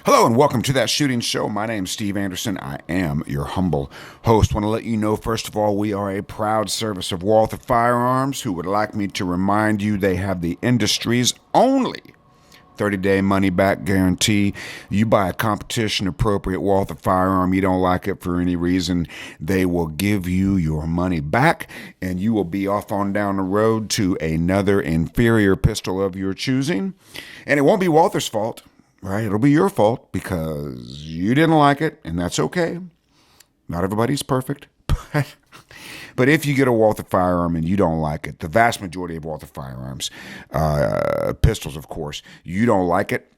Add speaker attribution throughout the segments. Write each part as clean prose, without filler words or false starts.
Speaker 1: Hello and welcome to That Shooting Show. My name's Steve Anderson. I am your humble host. Want to let you know, first of all, we are a proud service of Walther Firearms, who would like me to remind you they have the industry's only 30-day money-back guarantee. You buy a competition-appropriate Walther firearm, you don't like it for any reason, they will give you your money back, and you will be off on down the road to another inferior pistol of your choosing. And it won't be Walther's fault. Right? It'll be your fault because you didn't like it, and that's okay. Not everybody's perfect. But if you get a Walther firearm and you don't like it, the vast majority of Walther firearms, pistols, of course, you don't like it,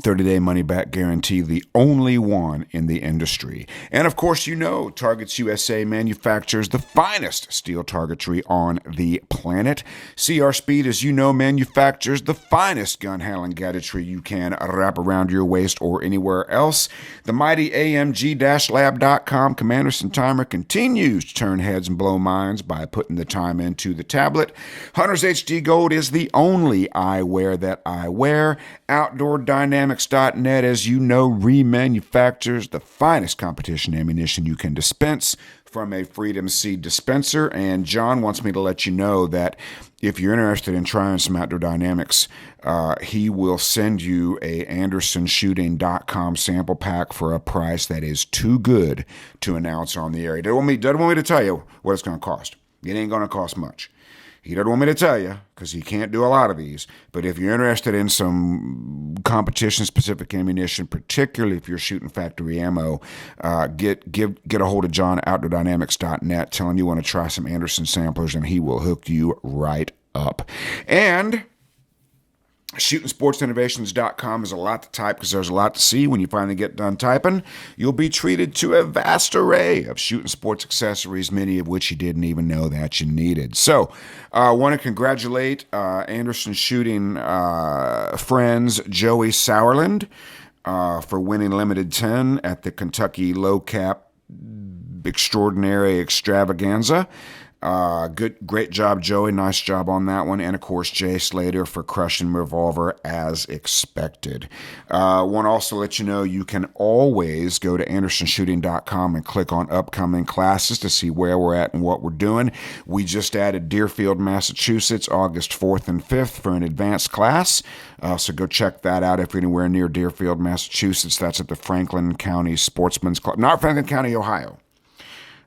Speaker 1: 30-day money-back guarantee, the only one in the industry. And, of course, you know Targets USA manufactures the finest steel targetry on the planet. CR Speed, as you know, manufactures the finest gun handling gadgetry you can wrap around your waist or anywhere else. The mighty AMG-Lab.com Commanderson timer continues to turn heads and blow minds by putting the time into the tablet. Hunter's HD Gold is the only eyewear that I wear. Outdoor Dynamics.net, as you know, remanufactures the finest competition ammunition you can dispense from a Freedom Seed dispenser. And John wants me to let you know that if you're interested in trying some Outdoor Dynamics, he will send you a AndersonShooting.com sample pack for a price that is too good to announce on the air. He doesn't want me to tell you what it's going to cost. It ain't going to cost much. He doesn't want me to tell you because he can't do a lot of these. But if you're interested in some competition-specific ammunition, particularly if you're shooting factory ammo, get a hold of John at OutdoorDynamics.net. Tell him you want to try some Anderson samplers, and he will hook you right up. And ShootingSportsInnovations.com is a lot to type because there's a lot to see. When you finally get done typing, you'll be treated to a vast array of shooting sports accessories, many of which you didn't even know that you needed. So I want to congratulate Anderson Shooting friends Joey Sauerland for winning Limited 10 at the Kentucky Low Cap Extraordinary Extravaganza. Great job, Joey. Nice job on that one. And, of course, Jay Slater for crushing Revolver as expected. Want to also let you know you can always go to AndersonShooting.com and click on upcoming classes to see where we're at and what we're doing. We just added Deerfield, Massachusetts, August 4th and 5th for an advanced class. So go check that out if you're anywhere near Deerfield, Massachusetts. That's at the Franklin County Sportsman's Club. Not Franklin County, Ohio.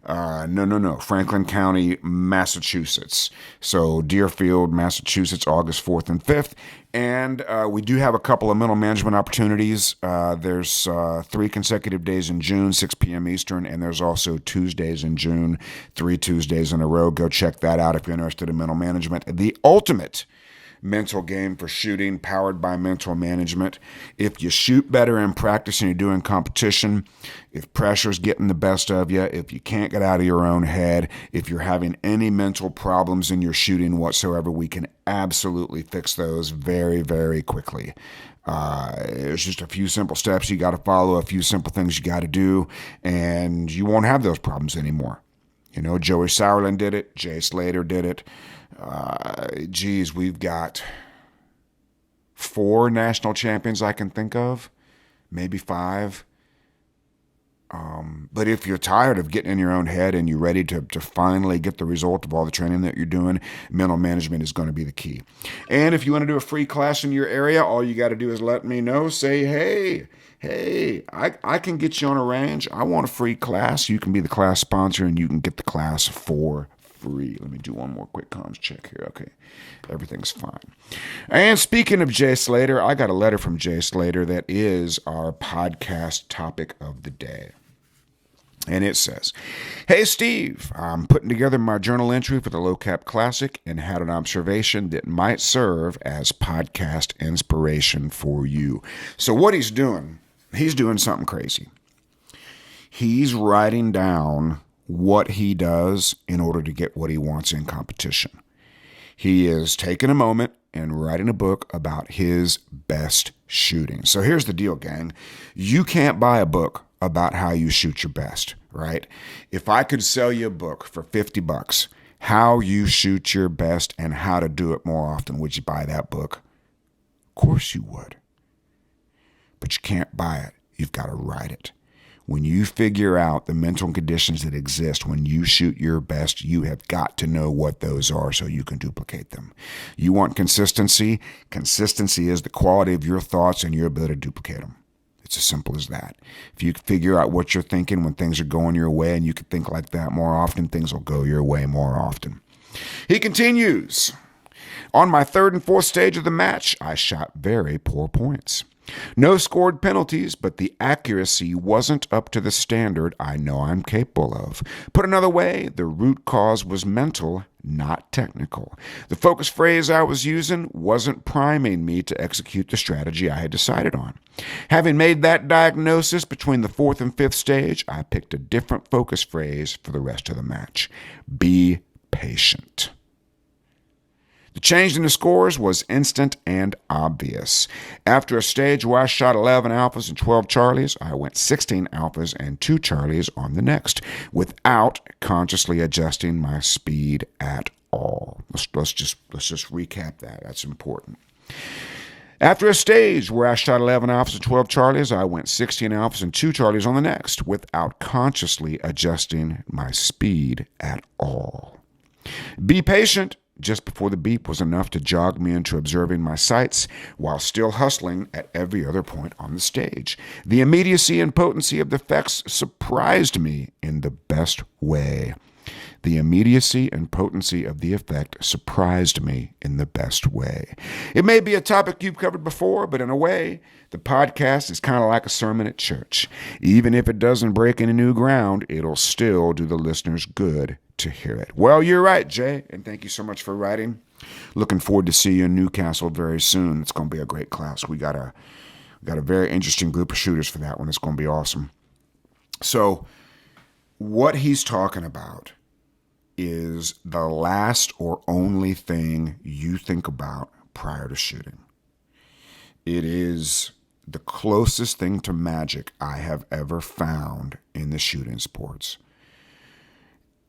Speaker 1: No. Franklin County, Massachusetts. So Deerfield, Massachusetts, August 4th and 5th. And we do have a couple of mental management opportunities. There's 3 consecutive days in June, 6 p.m. Eastern, and there's also Tuesdays in June, 3 Tuesdays in a row. Go check that out if you're interested in mental management. The ultimate mental game for shooting, powered by mental management. If you shoot better in practice and you're doing competition, if pressure's getting the best of you, if you can't get out of your own head, if you're having any mental problems in your shooting whatsoever, we can absolutely fix those very, very quickly. There's just a few simple steps you got to follow, a few simple things you got to do, and you won't have those problems anymore. You know, Joey Sauerland did it. Jay Slater did it. We've got 4 national champions I can think of, maybe 5. But if you're tired of getting in your own head and you're ready to finally get the result of all the training that you're doing, mental management is going to be the key. And if you want to do a free class in your area, all you got to do is let me know. Say, hey, I can get you on a range. I want a free class. You can be the class sponsor and you can get the class for free. Let me do one more quick comms check here. Okay, everything's fine. And speaking of Jay Slater, I got a letter from Jay Slater that is our podcast topic of the day. And it says, "Hey Steve, I'm putting together my journal entry for the Low Cap Classic and had an observation that might serve as podcast inspiration for you." So what he's doing something crazy. He's writing down what he does in order to get what he wants in competition. He is taking a moment and writing a book about his best shooting. So here's the deal, gang. You can't buy a book about how you shoot your best, right? If I could sell you a book for $50, how you shoot your best and how to do it more often, would you buy that book? Of course you would. But but you can't buy it. You've got to ride it. When you figure out the mental conditions that exist when you shoot your best, you have got to know what those are so you can duplicate them. You want consistency? Consistency is the quality of your thoughts and your ability to duplicate them. It's as simple as that. If you figure out what you're thinking when things are going your way and you can think like that more often, things will go your way more often. He continues. On my third and fourth stage of the match, I shot very poor points. No scored penalties, but the accuracy wasn't up to the standard I know I'm capable of. Put another way, the root cause was mental, not technical. The focus phrase I was using wasn't priming me to execute the strategy I had decided on. Having made that diagnosis between the fourth and fifth stage, I picked a different focus phrase for the rest of the match. Be patient. The change in the scores was instant and obvious. After a stage where I shot 11 alphas and 12 charlies, I went 16 alphas and 2 charlies on the next, without consciously adjusting my speed at all. Let's just recap that. That's important. After a stage where I shot 11 alphas and 12 charlies, I went 16 alphas and 2 charlies on the next, without consciously adjusting my speed at all. Be patient. Just before the beep was enough to jog me into observing my sights while still hustling at every other point on the stage. The immediacy and potency of the effects surprised me in the best way. The immediacy and potency of the effect surprised me in the best way. It may be a topic you've covered before, but in a way, the podcast is kind of like a sermon at church. Even if it doesn't break any new ground, it'll still do the listeners good to hear it. Well, you're right, Jay, and thank you so much for writing. Looking forward to see you in Newcastle very soon. It's going to be a great class. We got a very interesting group of shooters for that one. It's going to be awesome. So what he's talking about is the last or only thing you think about prior to shooting. It is the closest thing to magic I have ever found in the shooting sports.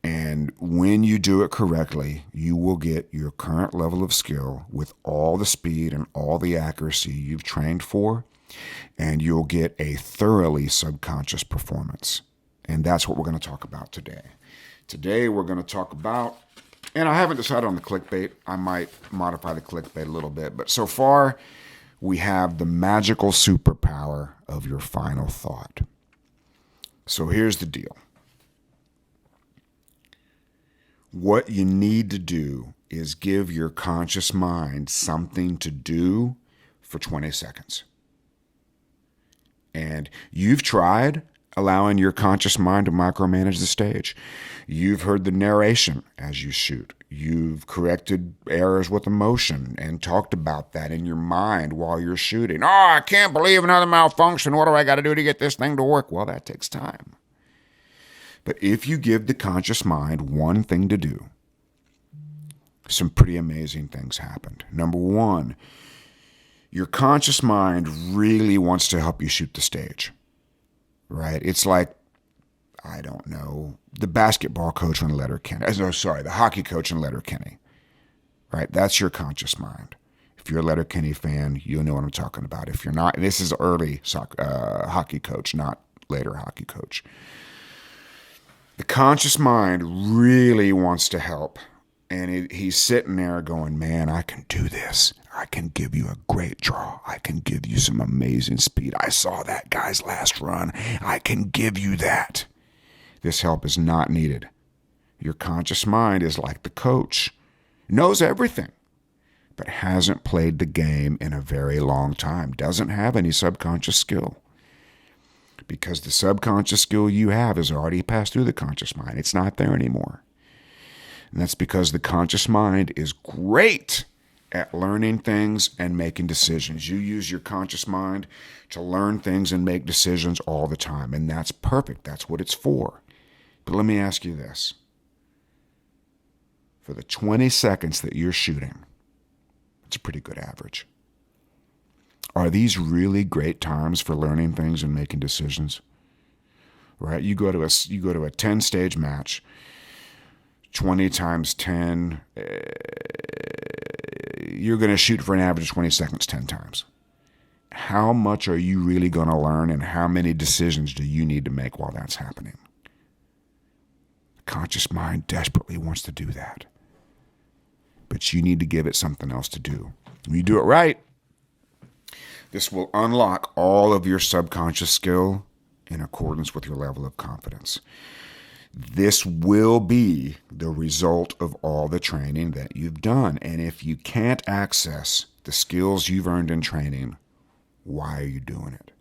Speaker 1: And when you do it correctly, you will get your current level of skill with all the speed and all the accuracy you've trained for, and you'll get a thoroughly subconscious performance. And that's what we're going to talk about today. Today we're going to talk about, and I haven't decided on the clickbait. I might modify the clickbait a little bit, but so far we have the magical superpower of your final thought. So here's the deal. What you need to do is give your conscious mind something to do for 20 seconds. And you've tried allowing your conscious mind to micromanage the stage. You've heard the narration as you shoot. You've corrected errors with emotion and talked about that in your mind while you're shooting. Oh, I can't believe another malfunction. What do I got to do to get this thing to work? Well, that takes time. But if you give the conscious mind one thing to do, some pretty amazing things happened. Number one, your conscious mind really wants to help you shoot the stage, right? It's like, I don't know, the basketball coach in Letterkenny. The hockey coach in Letterkenny, right? That's your conscious mind. If you're a Letterkenny fan, you'll know what I'm talking about. If you're not, this is early hockey coach, not later hockey coach. The conscious mind really wants to help. And he's sitting there going, man, I can do this. I can give you a great draw. I can give you some amazing speed. I saw that guy's last run. I can give you that. This help is not needed. Your conscious mind is like the coach. Knows everything, but hasn't played the game in a very long time. Doesn't have any subconscious skill. Because the subconscious skill you have has already passed through the conscious mind. It's not there anymore. And that's because the conscious mind is great at learning things and making decisions. You use your conscious mind to learn things and make decisions all the time. And that's perfect. That's what it's for. But let me ask you this. For the 20 seconds that you're shooting, it's a pretty good average. Are these really great times for learning things and making decisions? Right? You go to a 10-stage match, 20 times 10, you're going to shoot for an average of 20 seconds 10 times. how much are you really going to learn, and how many decisions do you need to make while that's happening? The conscious mind desperately wants to do that, but you need to give it something else to do. When you do it right, this will unlock all of your subconscious skill in accordance with your level of confidence. This will be the result of all the training that you've done. And if you can't access the skills you've earned in training, why are you doing it?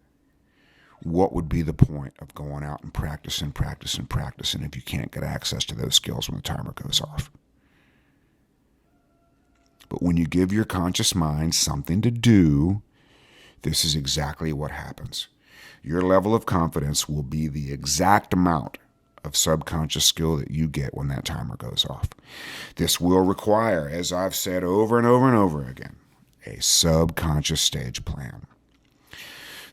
Speaker 1: What would be the point of going out and practicing if you can't get access to those skills when the timer goes off? But when you give your conscious mind something to do, this is exactly what happens. Your level of confidence will be the exact amount of subconscious skill that you get when that timer goes off. This will require, as I've said over and over and over again, a subconscious stage plan.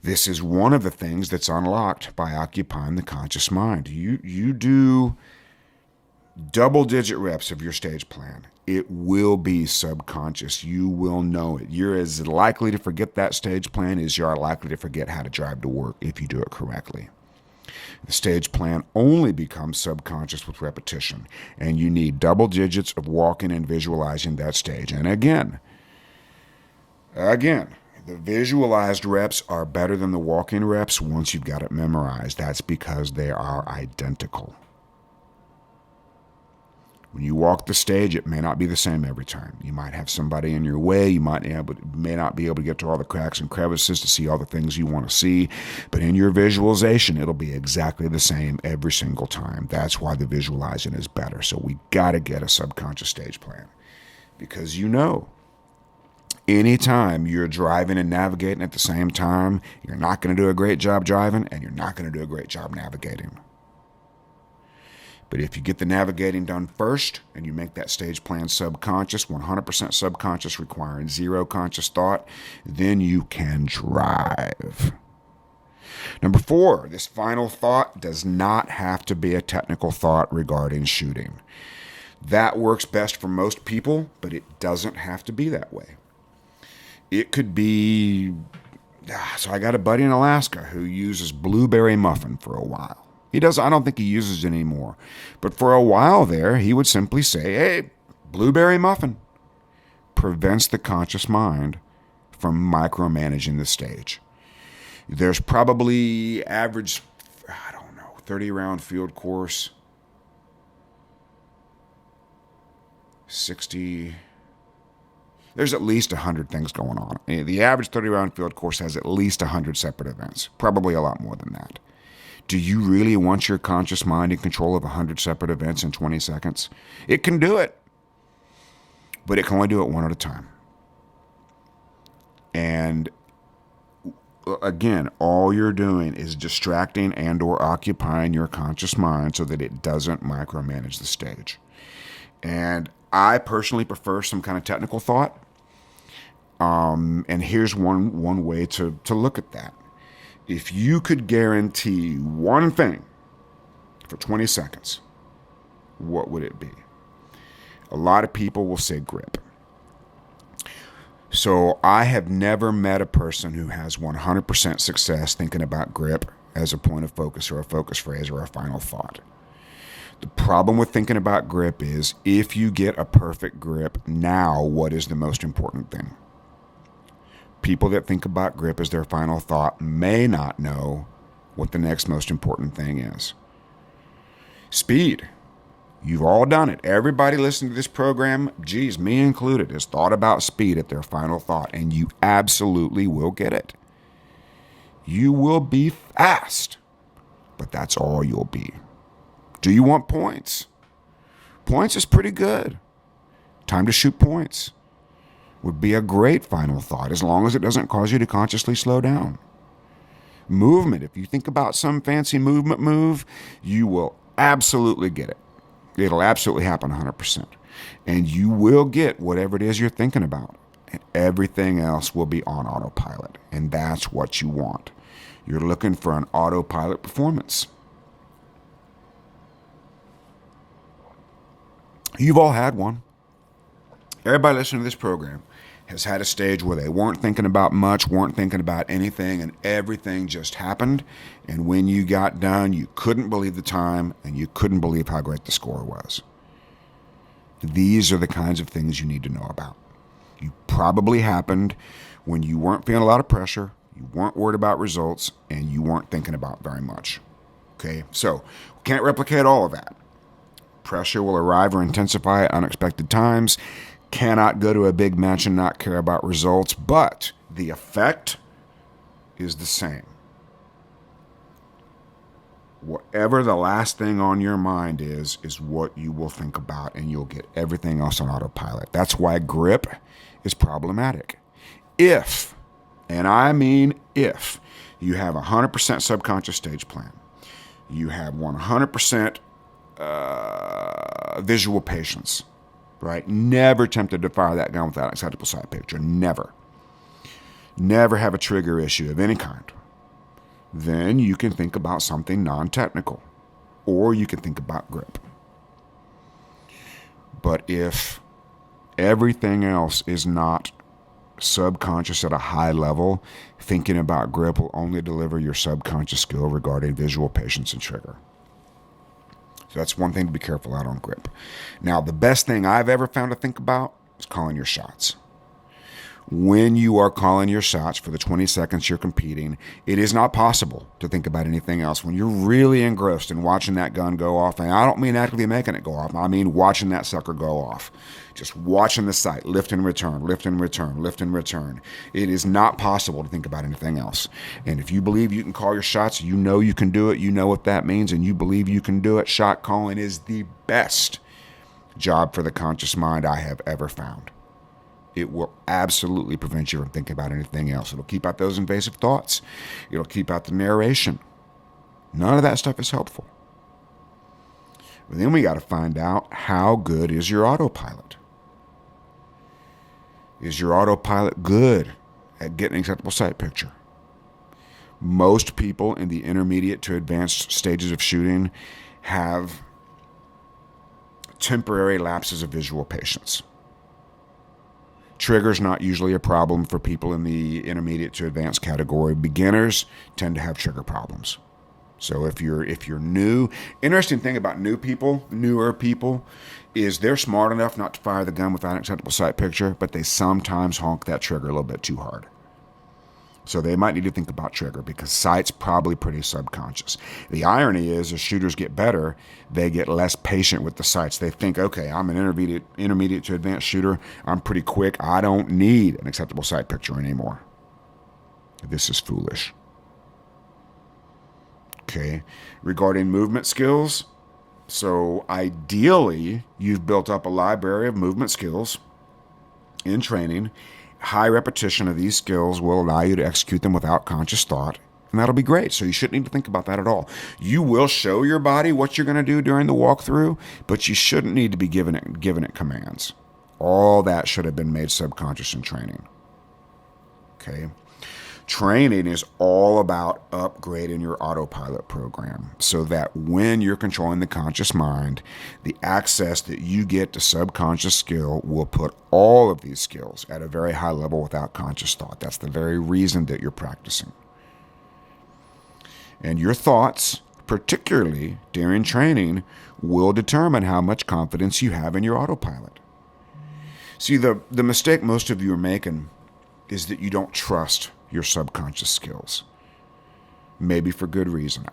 Speaker 1: This is one of the things that's unlocked by occupying the conscious mind. You do double-digit reps of your stage plan. It will be subconscious. You will know it. You're as likely to forget that stage plan as you are likely to forget how to drive to work if you do it correctly. The stage plan only becomes subconscious with repetition, and you need double digits of walking and visualizing that stage. And again, the visualized reps are better than the walking reps once you've got it memorized. That's because they are identical. When you walk the stage, it may not be the same every time. You might have somebody in your way. You may not be able to get to all the cracks and crevices to see all the things you want to see. But in your visualization, it'll be exactly the same every single time. That's why the visualizing is better. So we got to get a subconscious stage plan. Because anytime you're driving and navigating at the same time, you're not going to do a great job driving, and you're not going to do a great job navigating. But if you get the navigating done first and you make that stage plan subconscious, 100% subconscious, requiring zero conscious thought, then you can drive. Number 4, this final thought does not have to be a technical thought regarding shooting. That works best for most people, but it doesn't have to be that way. It could be, so I got a buddy in Alaska who uses blueberry muffin for a while. I don't think he uses it anymore. But for a while there, he would simply say, hey, blueberry muffin. Prevents the conscious mind from micromanaging the stage. There's probably average, 30-round field course, 60. There's at least 100 things going on. The average 30-round field course has at least 100 separate events, probably a lot more than that. Do you really want your conscious mind in control of 100 separate events in 20 seconds? It can do it, but it can only do it one at a time. And again, all you're doing is distracting and or occupying your conscious mind so that it doesn't micromanage the stage. And I personally prefer some kind of technical thought. And here's one way to look at that. If you could guarantee one thing for 20 seconds, what would it be? A lot of people will say grip. So I have never met a person who has 100% success thinking about grip as a point of focus or a focus phrase or a final thought. The problem with thinking about grip is if you get a perfect grip, now what is the most important thing? People that think about grip as their final thought may not know what the next most important thing is. Speed. You've all done it. Everybody listening to this program, geez, me included, has thought about speed at their final thought, and you absolutely will get it. You will be fast, but that's all you'll be. Do you want points? Points is pretty good. Time to shoot points would be a great final thought as long as it doesn't cause you to consciously slow down. Movement. If you think about some fancy movement move, you will absolutely get it. It'll absolutely happen 100%. And you will get whatever it is you're thinking about. And everything else will be on autopilot. And that's what you want. You're looking for an autopilot performance. You've all had one. Everybody listening to this program has had a stage where they weren't thinking about much, weren't thinking about anything, and everything just happened. And when you got done, you couldn't believe the time and you couldn't believe how great the score was. These are the kinds of things you need to know about. You probably happened when you weren't feeling a lot of pressure, you weren't worried about results, and you weren't thinking about very much. Okay, so we can't replicate all of that. Pressure will arrive or intensify at unexpected times. Cannot go to a big match and not care about results, but the effect is the same. Whatever the last thing on your mind is what you will think about, and you'll get everything else on autopilot. That's why grip is problematic. If, and I mean if, you have 100% subconscious stage plan, you have 100% visual patience, right? Never tempted to fire that gun without acceptable sight picture. Never. Never have a trigger issue of any kind. Then you can think about something non-technical, or you can think about grip. But if everything else is not subconscious at a high level, thinking about grip will only deliver your subconscious skill regarding visual patience and trigger. So that's one thing to be careful out on grip. Now, the best thing I've ever found to think about is calling your shots. When you are calling your shots for the 20 seconds you're competing, it is not possible to think about anything else. When you're really engrossed in watching that gun go off, and I don't mean actively making it go off, I mean watching that sucker go off. Just watching the sight, lift and return, lift and return, lift and return. It is not possible to think about anything else. And if you believe you can call your shots, you know you can do it, you know what that means, and you believe you can do it, shot calling is the best job for the conscious mind I have ever found. It will absolutely prevent you from thinking about anything else. It'll keep out those invasive thoughts. It'll keep out the narration. None of that stuff is helpful. But then we got to find out, how good is your autopilot? Is your autopilot good at getting an acceptable sight picture? Most people in the intermediate to advanced stages of shooting have temporary lapses of visual patience. Trigger's not usually a problem for people in the intermediate to advanced category. Beginners tend to have trigger problems. So if you're new, interesting thing about newer people, is they're smart enough not to fire the gun without an acceptable sight picture, but they sometimes honk that trigger a little bit too hard. So they might need to think about trigger, because sight's probably pretty subconscious. The irony is, as shooters get better, they get less patient with the sights. They think, okay, I'm an intermediate to advanced shooter. I'm pretty quick. I don't need an acceptable sight picture anymore. This is foolish. Okay, regarding movement skills, so ideally, you've built up a library of movement skills in training. High repetition of these skills will allow you to execute them without conscious thought, and that'll be great. So you shouldn't need to think about that at all. You will show your body what you're going to do during the walkthrough, but you shouldn't need to be giving it commands. All that should have been made subconscious in training. Okay? Training is all about upgrading your autopilot program so that when you're controlling the conscious mind, the access that you get to subconscious skill will put all of these skills at a very high level without conscious thought. That's the very reason that you're practicing. And your thoughts, particularly during training, will determine how much confidence you have in your autopilot. See, the mistake most of you are making is that you don't trust your subconscious skills. Maybe for good reason.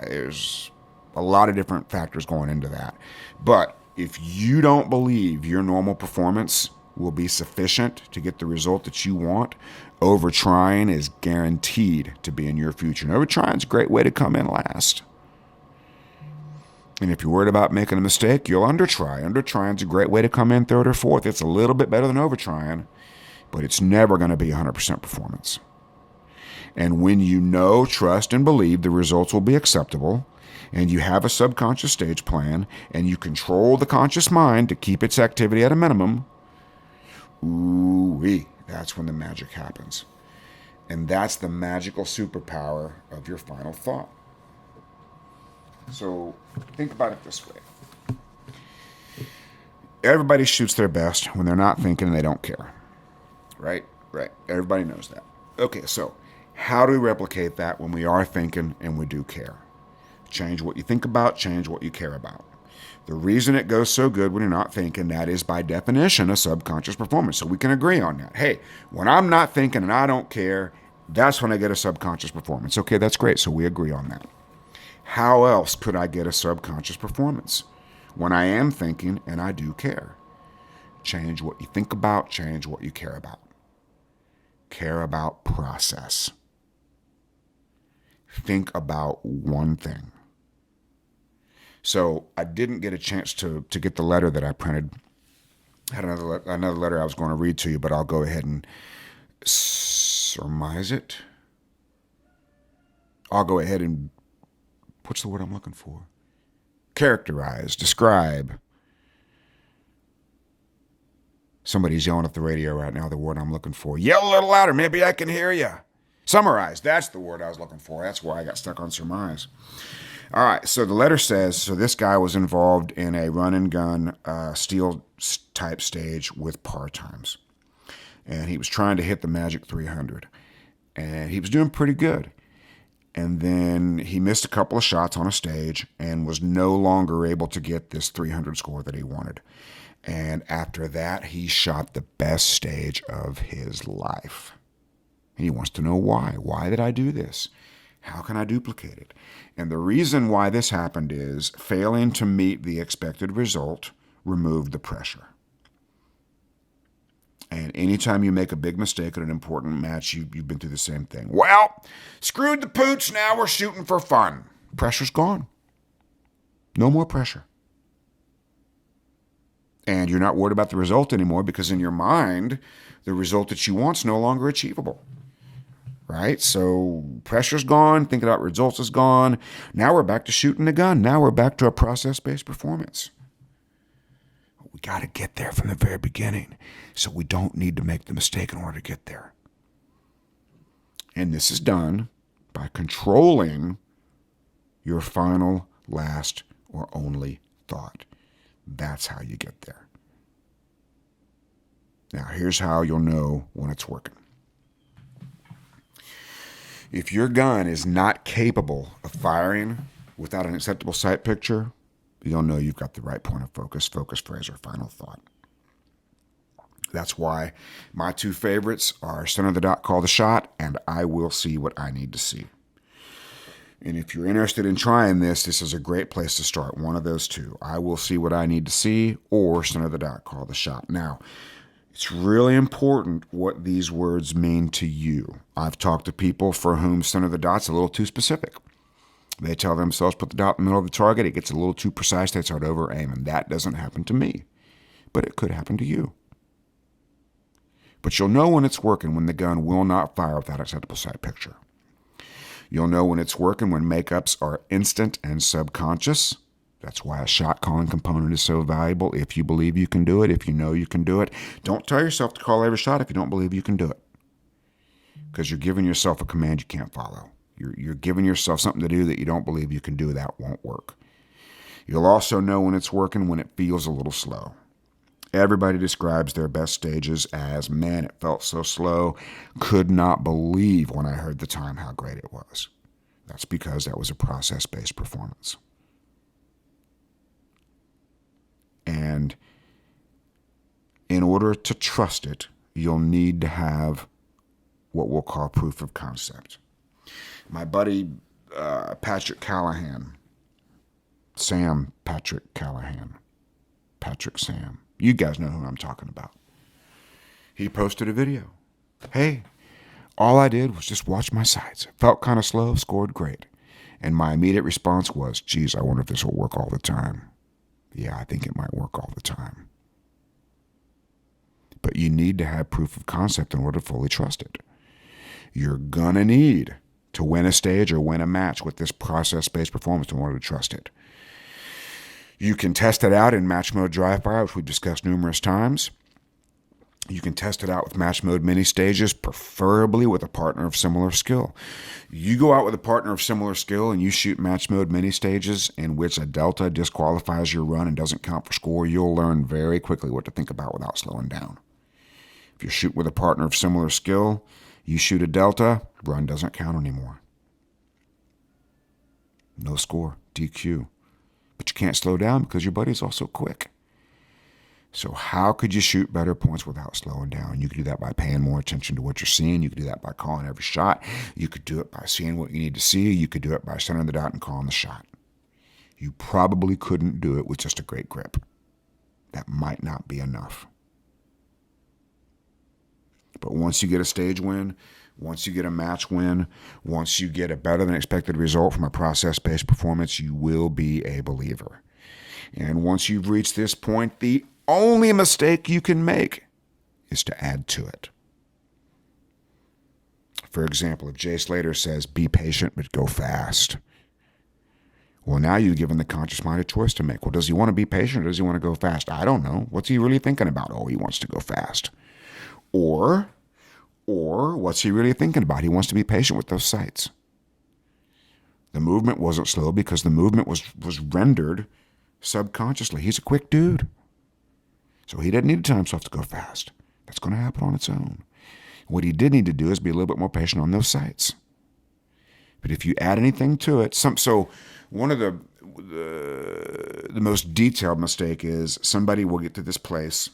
Speaker 1: There's a lot of different factors going into that. But if you don't believe your normal performance will be sufficient to get the result that you want, overtrying is guaranteed to be in your future. And overtrying is a great way to come in last. And if you're worried about making a mistake, you'll undertry. Undertrying is a great way to come in third or fourth. It's a little bit better than overtrying, but it's never going to be 100% performance. And when you know, trust, and believe the results will be acceptable, and you have a subconscious stage plan, and you control the conscious mind to keep its activity at a minimum, ooh-wee, that's when the magic happens. And that's the magical superpower of your final thought. So think about it this way. Everybody shoots their best when they're not thinking and they don't care. right? Right. Everybody knows that. Okay, so how do we replicate that when we are thinking and we do care? Change what you think about, change what you care about. The reason it goes so good when you're not thinking, that is by definition a subconscious performance. So we can agree on that. Hey, when I'm not thinking and I don't care, that's when I get a subconscious performance. Okay, that's great. So we agree on that. How else could I get a subconscious performance? When I am thinking and I do care. Change what you think about, change what you care about. Care about process. Think about one thing. So I didn't get a chance to get the letter that I printed. I had another letter I was going to read to you, but I'll go ahead and surmise it. I'll go ahead and, what's the word I'm looking for? Characterize, describe. Somebody's yelling at the radio right now, the word I'm looking for. Yell a little louder, maybe I can hear you. Summarize, that's the word I was looking for. That's why I got stuck on surmise. All right, so the letter says, so this guy was involved in a run-and-gun steel type stage with par times. And he was trying to hit the magic 300. And he was doing pretty good. And then he missed a couple of shots on a stage and was no longer able to get this 300 score that he wanted. And after that, he shot the best stage of his life. And he wants to know why. Why did I do this? How can I duplicate it? And the reason why this happened is failing to meet the expected result removed the pressure. And anytime you make a big mistake in an important match, you've been through the same thing. Well, screwed the pooch, now we're shooting for fun. Pressure's gone. No more pressure. And you're not worried about the result anymore because in your mind, the result that you want is no longer achievable. Right? So pressure's gone, thinking about results is gone. Now we're back to shooting the gun. Now we're back to a process-based performance. We got to get there from the very beginning, so we don't need to make the mistake in order to get there. And this is done by controlling your final, last, or only thought. That's how you get there. Now, here's how you'll know when it's working. If your gun is not capable of firing without an acceptable sight picture, you'll know you've got the right point of focus, focus phrase, or final thought. That's why my two favorites are center the dot, call the shot, and I will see what I need to see. And if you're interested in trying this is a great place to start. One of those two. I will see what I need to see, or center the dot, call the shot. Now, it's really important what these words mean to you. I've talked to people for whom center the dot's a little too specific. They tell themselves, put the dot in the middle of the target. It gets a little too precise. They start over aiming. That doesn't happen to me, but it could happen to you. But you'll know when it's working when the gun will not fire without acceptable sight picture. You'll know when it's working when makeups are instant and subconscious. That's why a shot calling component is so valuable. If you believe you can do it, if you know you can do it, don't tell yourself to call every shot if you don't believe you can do it. Because you're giving yourself a command you can't follow. You're giving yourself something to do that you don't believe you can do. That won't work. You'll also know when it's working when it feels a little slow. Everybody describes their best stages as, man, it felt so slow. Could not believe when I heard the time how great it was. That's because that was a process-based performance. And in order to trust it, you'll need to have what we'll call proof of concept. My buddy Patrick Sam, you guys know who I'm talking about. He posted a video. Hey, all I did was just watch my sights. Felt kind of slow, scored great. And my immediate response was, geez, I wonder if this will work all the time. Yeah, I think it might work all the time. But you need to have proof of concept in order to fully trust it. You're going to need to win a stage or win a match with this process-based performance in order to trust it. You can test it out in match mode dry fire, which we've discussed numerous times. You can test it out with match mode mini stages, preferably with a partner of similar skill. You go out with a partner of similar skill and you shoot match mode mini stages in which a delta disqualifies your run and doesn't count for score, you'll learn very quickly what to think about without slowing down. If you're shooting with a partner of similar skill, you shoot a delta, run doesn't count anymore. No score, DQ. But you can't slow down because your buddy's also quick. So how could you shoot better points without slowing down? You could do that by paying more attention to what you're seeing. You could do that by calling every shot. You could do it by seeing what you need to see. You could do it by centering the dot and calling the shot. You probably couldn't do it with just a great grip. That might not be enough. But once you get a stage win, once you get a match win, once you get a better than expected result from a process-based performance, you will be a believer. And once you've reached this point, the only mistake you can make is to add to it. For example, if Jay Slater says, be patient but go fast. Well, now you've given the conscious mind a choice to make. Well, does he want to be patient or does he want to go fast? I don't know. What's he really thinking about? Oh, he wants to go fast. Or what's he really thinking about? He wants to be patient with those sights. The movement wasn't slow because the movement was rendered subconsciously. He's a quick dude. So he doesn't need to tell himself to go fast. That's going to happen on its own. What he did need to do is be a little bit more patient on those sights. But if you add anything to it, so one of the most detailed mistake is somebody will get to this place,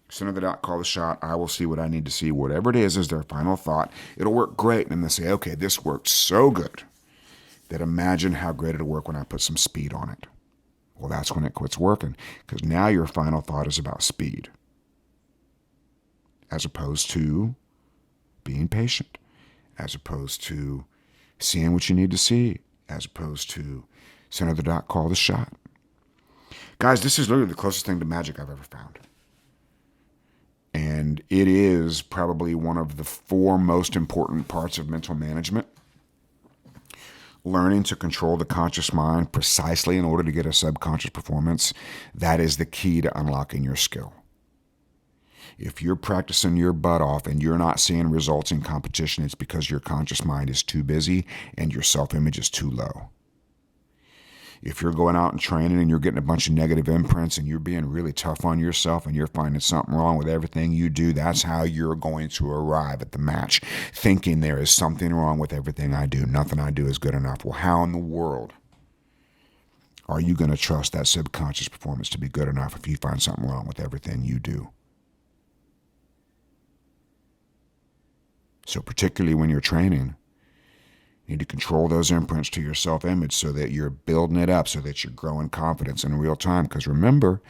Speaker 1: center the dot, call the shot, I will see what I need to see. Whatever it is their final thought. It'll work great. And they say, okay, this worked so good that imagine how great it'll work when I put some speed on it. Well, that's when it quits working, because now your final thought is about speed as opposed to being patient, as opposed to seeing what you need to see, as opposed to center the dot, call the shot. Guys, this is literally the closest thing to magic I've ever found. And it is probably one of the 4 most important parts of mental management. Learning to control the conscious mind precisely in order to get a subconscious performance, that is the key to unlocking your skill. If you're practicing your butt off and you're not seeing results in competition, it's because your conscious mind is too busy and your self-image is too low. If you're going out and training and you're getting a bunch of negative imprints and you're being really tough on yourself and you're finding something wrong with everything you do, that's how you're going to arrive at the match, thinking there is something wrong with everything I do. Nothing I do is good enough. Well, how in the world are you going to trust that subconscious performance to be good enough if you find something wrong with everything you do? So particularly when you're training, you need to control those imprints to your self-image so that you're building it up, so that you're growing confidence in real time. Because remember,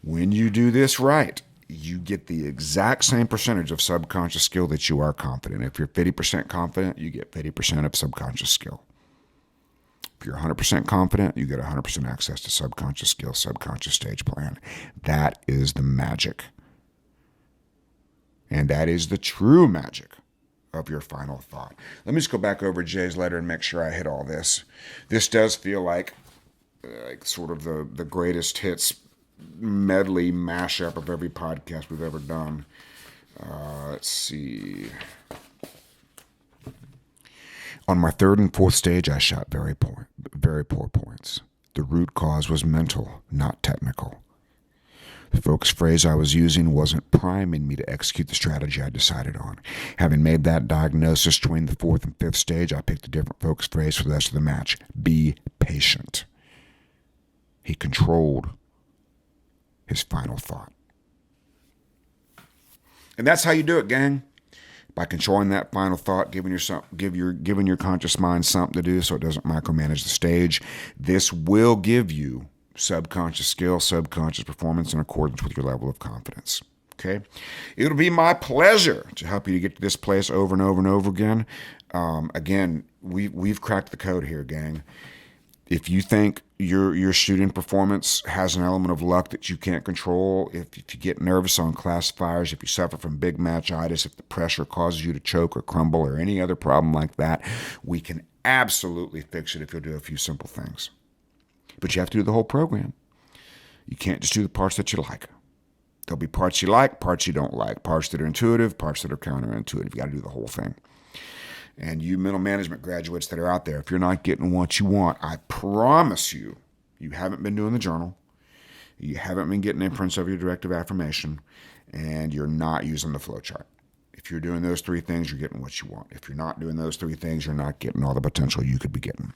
Speaker 1: when you do this right, you get the exact same percentage of subconscious skill that you are confident. If you're 50% confident, you get 50% of subconscious skill. If you're 100% confident, you get 100% access to subconscious skill, subconscious stage plan. That is the magic. And that is the true magic of your final thought. Let me just go back over Jay's letter and make sure I hit all this. This does feel like sort of the greatest hits medley mashup of every podcast we've ever done. Let's see. On my 3rd and 4th stage, I shot very poor points. The root cause was mental, not technical. The focus phrase I was using wasn't priming me to execute the strategy I decided on. Having made that diagnosis between the 4th and 5th stage, I picked a different focus phrase for the rest of the match. Be patient. He controlled his final thought. And that's how you do it, gang. By controlling that final thought, giving your conscious mind something to do so it doesn't micromanage the stage. This will give you subconscious skill, subconscious performance in accordance with your level of confidence. Okay? It'll be my pleasure to help you to get to this place over and over and over again. Again, we've cracked the code here, gang. If you think your shooting performance has an element of luck that you can't control, if you get nervous on classifiers, if you suffer from big matchitis, if the pressure causes you to choke or crumble or any other problem like that, we can absolutely fix it if you'll do a few simple things. But you have to do the whole program. You can't just do the parts that you like. There'll be parts you like, parts you don't like, parts that are intuitive, parts that are counterintuitive. You got to do the whole thing. And you mental management graduates that are out there, if you're not getting what you want, I promise you, you haven't been doing the journal. You haven't been getting imprints of your directive affirmation. and you're not using the flow chart. If you're doing those three things, you're getting what you want. If you're not doing those three things, you're not getting all the potential you could be getting.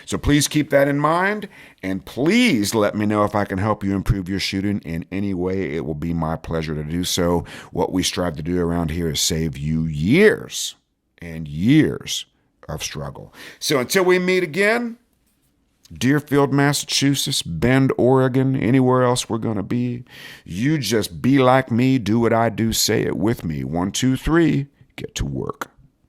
Speaker 1: So please keep that in mind, and please let me know if I can help you improve your shooting in any way. It will be my pleasure to do so. What we strive to do around here is save you years and years of struggle. So until we meet again, Deerfield, Massachusetts, Bend, Oregon, anywhere else we're going to be, you just be like me, do what I do, say it with me. 1, 2, 3, get to work.